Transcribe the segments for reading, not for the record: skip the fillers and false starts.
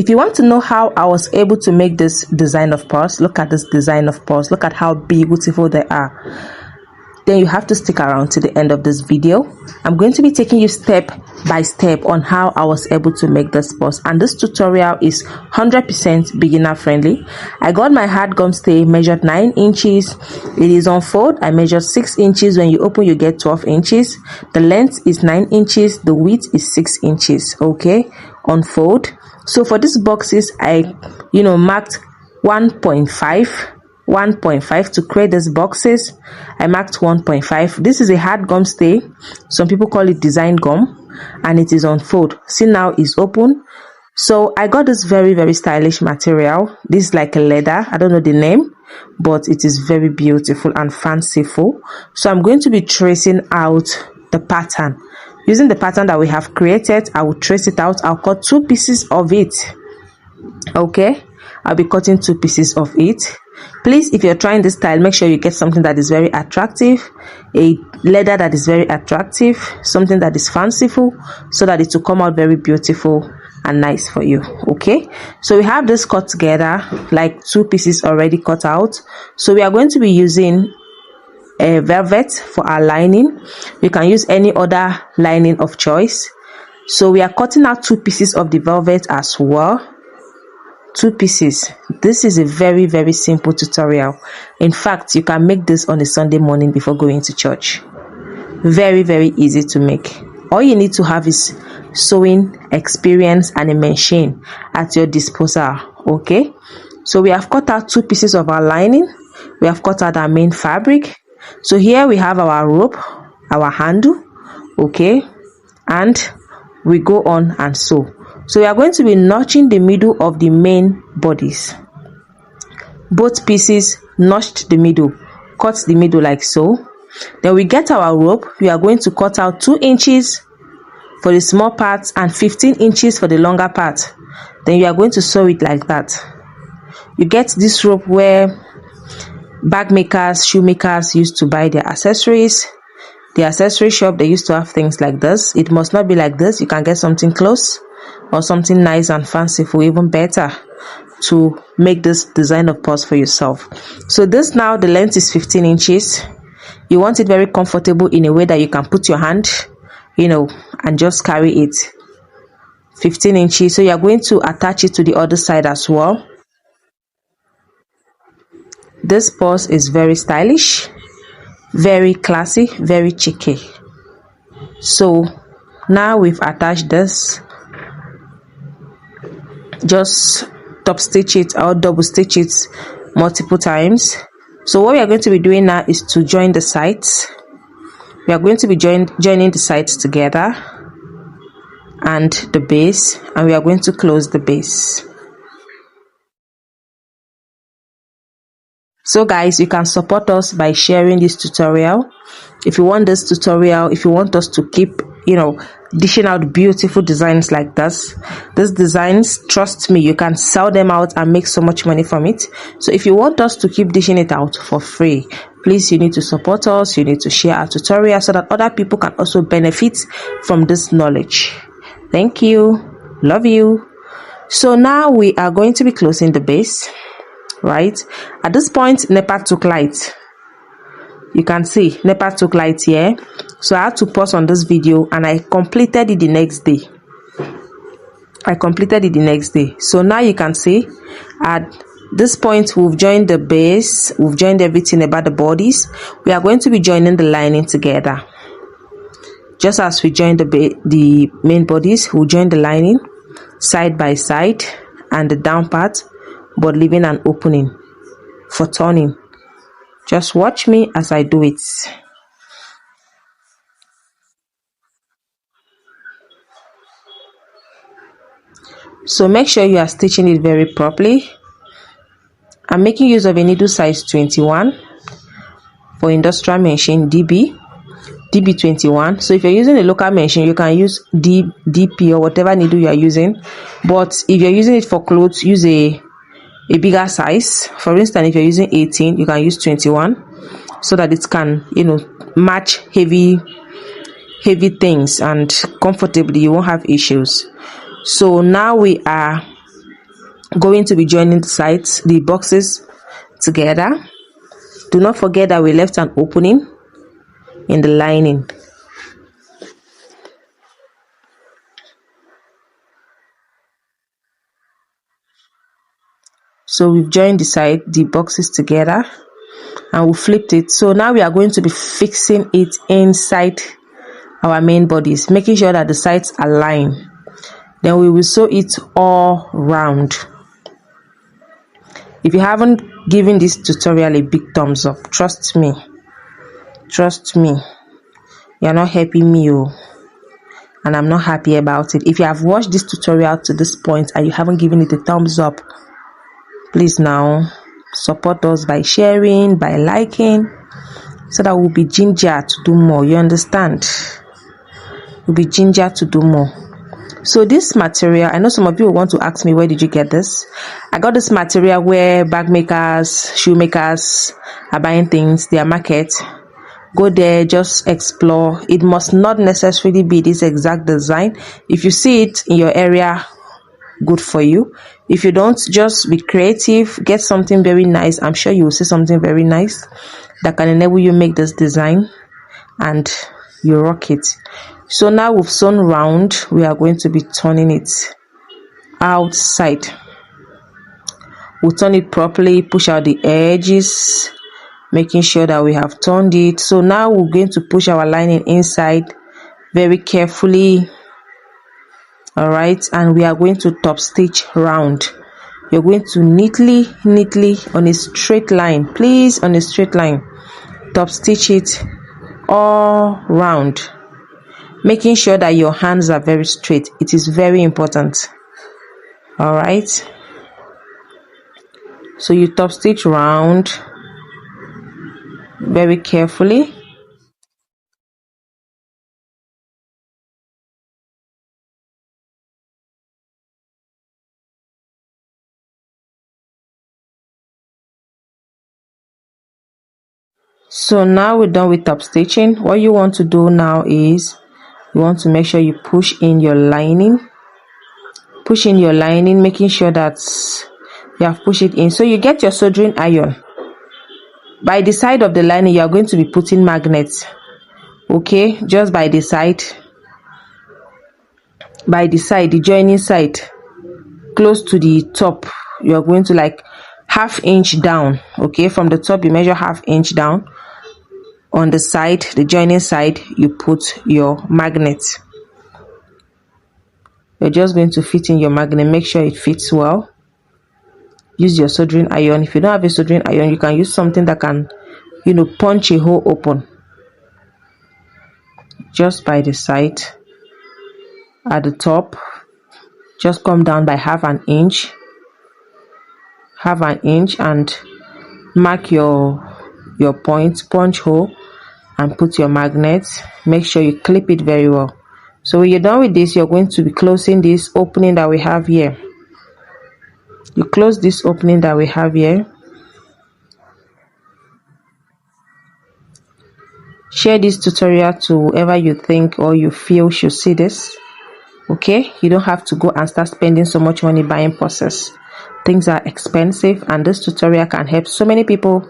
If you want to know how I was able to make this design of purse, look at this design of purse, look at how beautiful they are, then you have to stick around to the end of this video. I'm going to be taking you step by step on how I was able to make this purse, and this tutorial is 100% beginner friendly. I got my hard gum stay measured 9 inches. It is on fold. I measured 6 inches. When you open, you get 12 inches. The length is 9 inches. The width is 6 inches. Okay, on fold. So for these boxes, I marked 1.5 to create these boxes. I marked 1.5. This is a hard gum stay. Some people call it design gum, and it is on fold. See, now it's open. So I got this very, very stylish material. This is like a leather. I don't know the name, but it is very beautiful and fanciful. So I'm going to be tracing out the pattern. Using the pattern that we have created, I will trace it out. I'll cut 2 pieces of it. Okay, I'll be cutting 2 pieces of it. Please, if you're trying this style, make sure you get something that is very attractive, a leather that is very attractive, something that is fanciful, so that it will come out very beautiful and nice for you. Okay, so we have this cut together, like 2 pieces already cut out. So we are going to be using a velvet for our lining. You can use any other lining of choice. So we are cutting out 2 pieces of the velvet as well. 2 pieces. This is a very, very simple tutorial. In fact, you can make this on a Sunday morning before going to church. Very, very easy to make. All you need to have is sewing experience and a machine at your disposal. Okay, so we have cut out 2 pieces of our lining. We have cut out our main fabric. So here we have our rope, our handle. Okay, and we go on and sew. So we are going to be notching the middle of the main bodies. Both pieces notched the middle, cut the middle like so. Then we get our rope. We are going to cut out 2 inches for the small parts and 15 inches for the longer part. Then you are going to sew it like that. You get this rope where bag makers, shoe makers used to buy their accessories. The accessory shop, they used to have things like this. It must not be like this. You can get something close or something nice and fanciful, even better, to make this design of purse for yourself. So this, now the length is 15 inches. You want it very comfortable in a way that you can put your hand, and just carry it. 15 inches. So you are going to attach it to the other side as well. This purse is very stylish, very classy, very cheeky. So now we've attached this. Just top stitch it or double stitch it multiple times. So what we are going to be doing now is to join the sides. We are going to be joining the sides together and the base, and we are going to close the base. So guys, you can support us by sharing this tutorial. If you want this tutorial, if you want us to keep dishing out beautiful designs like this, these designs, trust me, you can sell them out and make so much money from it. So if you want us to keep dishing it out for free, please, you need to support us. You need to share our tutorial so that other people can also benefit from this knowledge. Thank you. Love you. So now we are going to be closing the base. Right at this point, NEPA took light. You can see NEPA took light here, so I had to pause on this video, and I completed it the next day. So now you can see at this point we've joined the base, we've joined everything about the bodies. We are going to be joining the lining together. Just as we joined the main bodies, we'll join the lining side by side and the down part, but leaving an opening for turning. Just watch me as I do it. So make sure you are stitching it very properly. I'm making use of a needle size 21 for industrial machine DB21. So if you're using a local machine, you can use DP or whatever needle you are using. But if you're using it for clothes, use a bigger size. For instance, if you're using 18, you can use 21 so that it can match heavy things, and comfortably you won't have issues. So now we are going to be joining the boxes together. Do not forget that we left an opening in the lining. So we've joined the boxes together, and we flipped it. So now we are going to be fixing it inside our main bodies, making sure that the sides align. Then we will sew it all round. If you haven't given this tutorial a big thumbs up, trust me, you're not helping me, and I'm not happy about it. If you have watched this tutorial to this point and you haven't given it a thumbs up, please now support us by sharing, by liking, so that we'll be ginger to do more. You understand? We'll be ginger to do more. So this material, I know some of you want to ask me, where did you get this? I got this material where bag makers, shoemakers are buying things, their market. Go there, just explore. It must not necessarily be this exact design. If you see it in your area, good for you. If you don't, just be creative, get something very nice. I'm sure you will see something very nice that can enable you make this design, and you rock it. So now we've sewn round, we are going to be turning it outside. We'll turn it properly, push out the edges, making sure that we have turned it. So now we're going to push our lining inside very carefully. All right, and we are going to top stitch round. You're going to neatly on a straight line, please, on a straight line, top stitch it all round, making sure that your hands are very straight. It is very important. All right, so you top stitch round very carefully. So now we're done with top stitching. What you want to do now is you want to make sure you push in your lining, making sure that you have pushed it in. So you get your soldering iron. By the side of the lining, you are going to be putting magnets. Okay, just by the side, the joining side, close to the top, you are going to like half inch down. Okay, from the top you measure half inch down. On the side, the joining side, you put your magnet. You're just going to fit in your magnet, make sure it fits well. Use your soldering iron. If you don't have a soldering iron, you can use something that can, punch a hole open. Just by the side, at the top, just come down by half an inch, and mark your point, punch hole, and put your magnet. Make sure you clip it very well. So when you're done with this, you're going to be closing this opening that we have here. You close this opening that we have here. Share this tutorial to whoever you think or you feel should see this. Okay, you don't have to go and start spending so much money buying purses. Things are expensive, and this tutorial can help so many people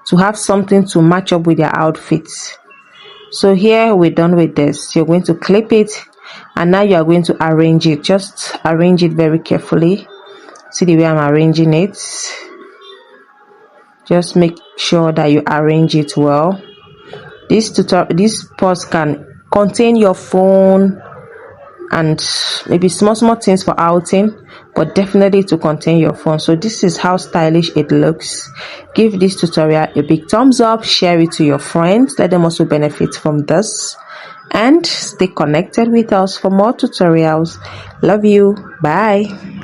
to have something to match up with their outfits. So here we're done with this. You're going to clip it, and now you are going to arrange it. Just arrange it very carefully. See the way I'm arranging it. Just make sure that you arrange it well. This purse can contain your phone and maybe small things for outing, but definitely to contain your phone. So this is how stylish it looks. Give this tutorial a big thumbs up, share it to your friends, let them also benefit from this, and stay connected with us for more tutorials. Love you. Bye.